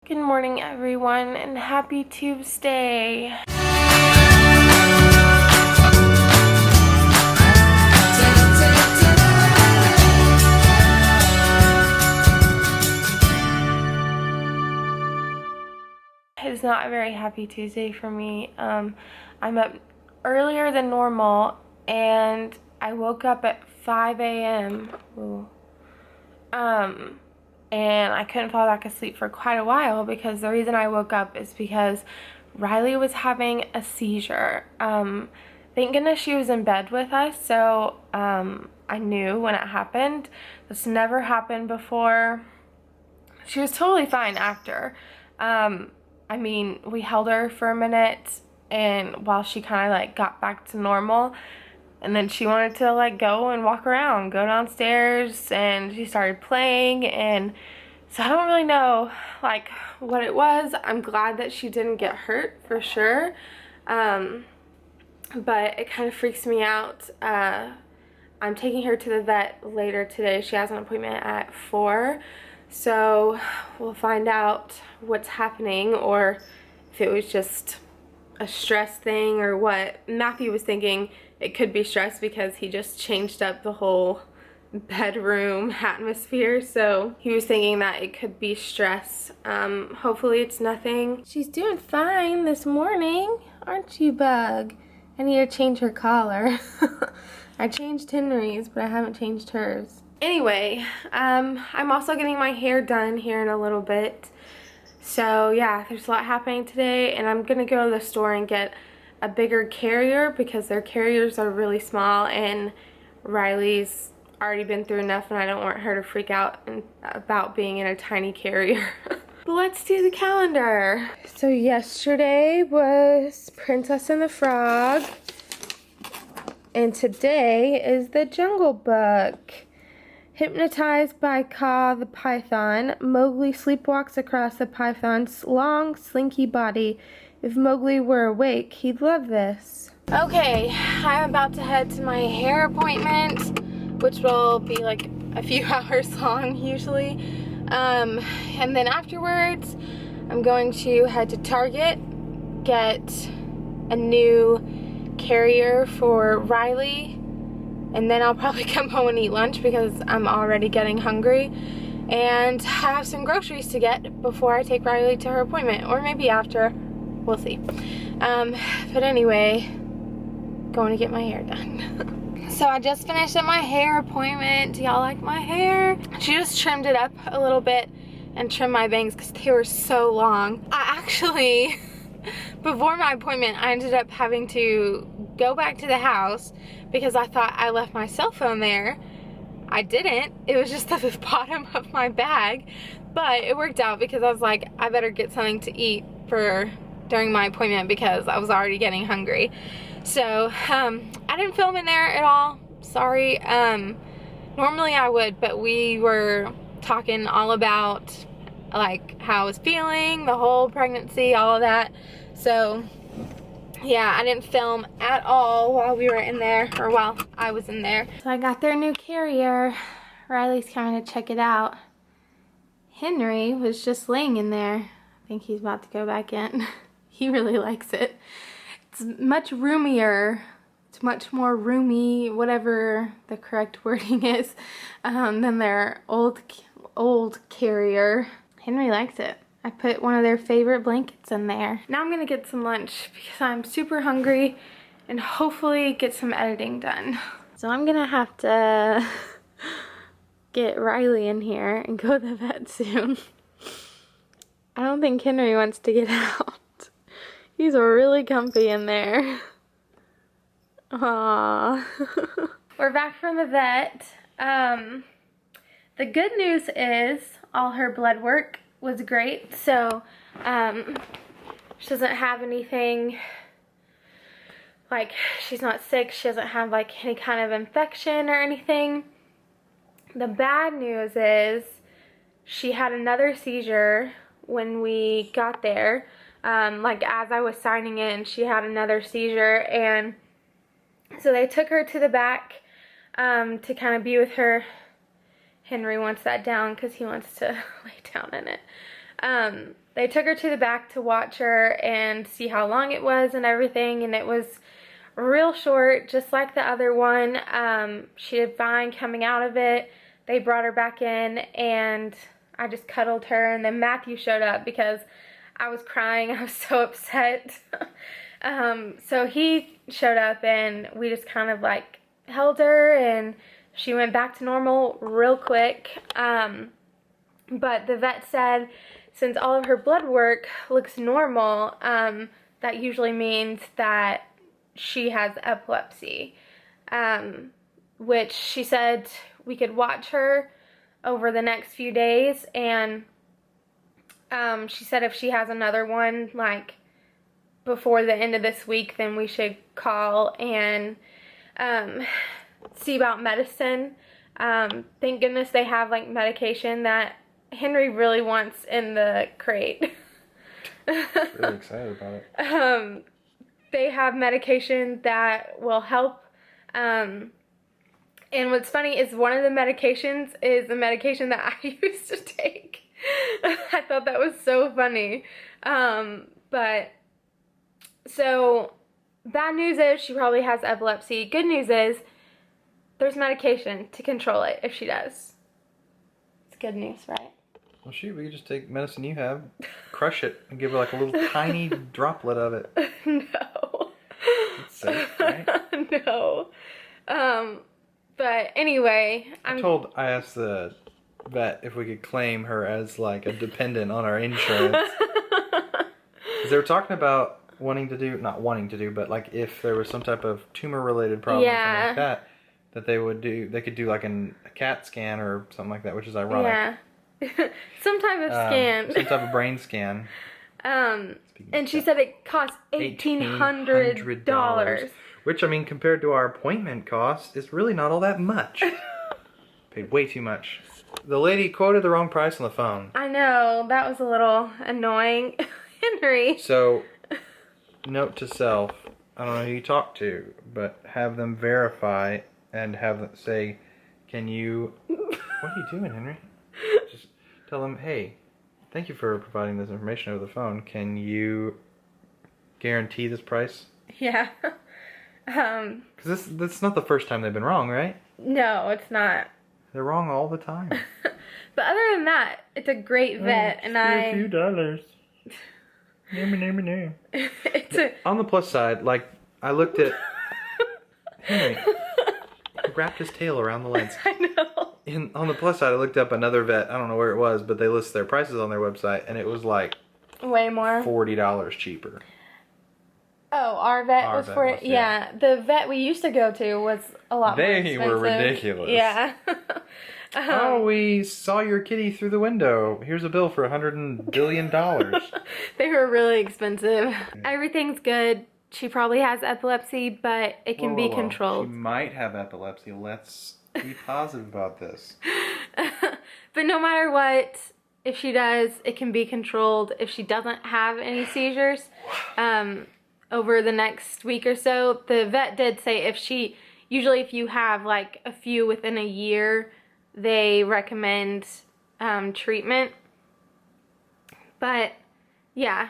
Good morning, everyone, and happy Tuesday. It's not a very happy Tuesday for me. I'm up earlier than normal, and I woke up at 5 a.m. And I couldn't fall back asleep for quite a while because the reason I woke up is because Riley was having a seizure. Thank goodness she was in bed with us, so I knew when it happened. This never happened before. She was totally fine after. I mean, we held her for a minute, and while she kind of like got back to normal, and then she wanted to like go and walk around, go downstairs, and she started playing, and so I don't really know like what it was. I'm glad that she didn't get hurt for sure, but it kind of freaks me out. I'm taking her to the vet later today. She has an appointment at 4, so we'll find out what's happening, or if it was just a stress thing or what. Matthew was thinking it could be stress because he just changed up the whole bedroom atmosphere, so he was thinking that it could be stress. Hopefully it's nothing. She's doing fine this morning, aren't you, Bug? I need to change her collar. I changed Henry's, but I haven't changed hers. Anyway, I'm also getting my hair done here in a little bit. So yeah, there's a lot happening today, and I'm gonna go to the store and get a bigger carrier because their carriers are really small, and Riley's already been through enough, and I don't want her to freak out about being in a tiny carrier. But let's do the calendar. So yesterday was Princess and the Frog, and today is the Jungle Book. Hypnotized by Kaa the python, Mowgli sleepwalks across the python's long, slinky body. If Mowgli were awake, he'd love this. Okay, I'm about to head to my hair appointment, which will be like a few hours long usually. And then afterwards, I'm going to head to Target, get a new carrier for Riley, and then I'll probably come home and eat lunch because I'm already getting hungry, and have some groceries to get before I take Riley to her appointment, or maybe after. We'll see. But anyway, going to get my hair done. So I just finished up my hair appointment. Do y'all like my hair? She just trimmed it up a little bit and trimmed my bangs because they were so long. I actually, before my appointment, I ended up having to go back to the house because I thought I left my cell phone there. I didn't. It was just at the bottom of my bag, but it worked out because I was like, I better get something to eat during my appointment because I was already getting hungry. So I didn't film in there at all, sorry. Normally I would, but we were talking all about like how I was feeling, the whole pregnancy, all of that. So yeah, I didn't film at all while we were in there, or while I was in there. So I got their new carrier. Riley's trying to check it out. Henry was just laying in there. I think he's about to go back in. He really likes it. It's much roomier. It's much more roomy, whatever the correct wording is, than their old carrier. Henry likes it. I put one of their favorite blankets in there. Now I'm gonna get some lunch because I'm super hungry and hopefully get some editing done. So I'm gonna have to get Riley in here and go to the vet soon. I don't think Henry wants to get out. He's really comfy in there. Aww. We're back from the vet. The good news is all her blood work was great. So she doesn't have anything, like she's not sick. She doesn't have like any kind of infection or anything. The bad news is she had another seizure when we got there. Like as I was signing in, she had another seizure, and so they took her to the back to kind of be with her. Henry wants that down because he wants to lay down in it. they took her to the back to watch her and see how long it was and everything, and it was real short, just like the other one. She did fine coming out of it. They brought her back in, and I just cuddled her, and then Matthew showed up because I was crying. I was so upset. So he showed up, and we just kind of like held her, and she went back to normal real quick. But the vet said since all of her blood work looks normal, that usually means that she has epilepsy, which she said we could watch her over the next few days, and she said if she has another one like before the end of this week, then we should call and see about medicine. Thank goodness they have like medication that Henry really wants in the crate. Really excited about it. They have medication that will help. And what's funny is one of the medications is the medication that I used to take. I thought that was so funny. But so bad news is she probably has epilepsy. Good news is there's medication to control it if she does. It's good news, right? Well, shoot, we could just take medicine you have, crush it, and give her like a little tiny droplet of it. No. It's safe, right? No. But anyway, I asked the vet if we could claim her as like a dependent on our insurance. Because they were talking about not wanting to do, but like if there was some type of tumor-related problem or something like that, that they could do like a CAT scan or something like that, which is ironic. Yeah. Some type of scan. Some type of brain scan. And she said it cost $1,800. Which, I mean, compared to our appointment cost, is really not all that much. Paid way too much. The lady quoted the wrong price on the phone. I know. That was a little annoying. Henry. So, note to self. I don't know who you talk to, but have them verify and have them say, can you... What are you doing, Henry? Just tell them, hey, thank you for providing this information over the phone. Can you guarantee this price? Yeah. Because that's not the first time they've been wrong, right? No, it's not. They're wrong all the time. But other than that, it's a great vet, and a few dollars. No. On the plus side, like, I looked at Henry. He wrapped his tail around the lens. I know. On the plus side, I looked up another vet. I don't know where it was, but they list their prices on their website, and it was like way more. $40 cheaper. Oh, our vet was yeah. The vet we used to go to was a lot more expensive. They were ridiculous. Yeah. Oh, we saw your kitty through the window. Here's a bill for $100 billion. They were really expensive. Everything's good. She probably has epilepsy, but it can be controlled. She might have epilepsy. Let's be positive about this. But no matter what, if she does, it can be controlled. If she doesn't have any seizures, over the next week or so, the vet did say usually if you have like a few within a year, they recommend treatment. But yeah,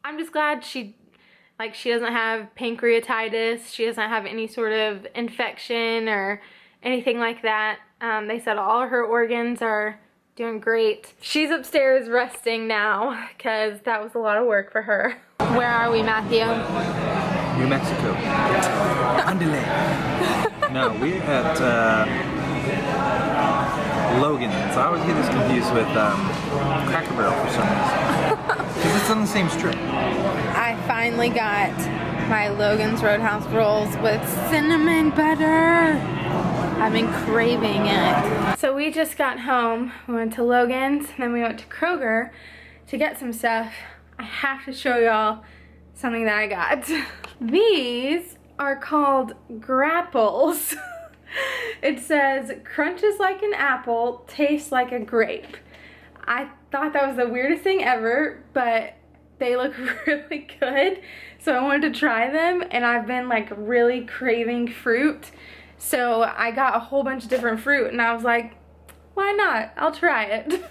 I'm just glad she doesn't have pancreatitis. She doesn't have any sort of infection or anything like that. They said all her organs are doing great. She's upstairs resting now because that was a lot of work for her. Where are we, Matthew? New Mexico. Andale. No, we're at Logan's. I always get this confused with Cracker Barrel for some reason. Because it's on the same strip. I finally got my Logan's Roadhouse rolls with cinnamon butter. I've been craving it. So we just got home. We went to Logan's, and then we went to Kroger to get some stuff. I have to show y'all something that I got. These are called grapples. It says, crunches like an apple, tastes like a grape. I thought that was the weirdest thing ever, but they look really good. So I wanted to try them, and I've been like really craving fruit. So I got a whole bunch of different fruit, and I was like, why not? I'll try it.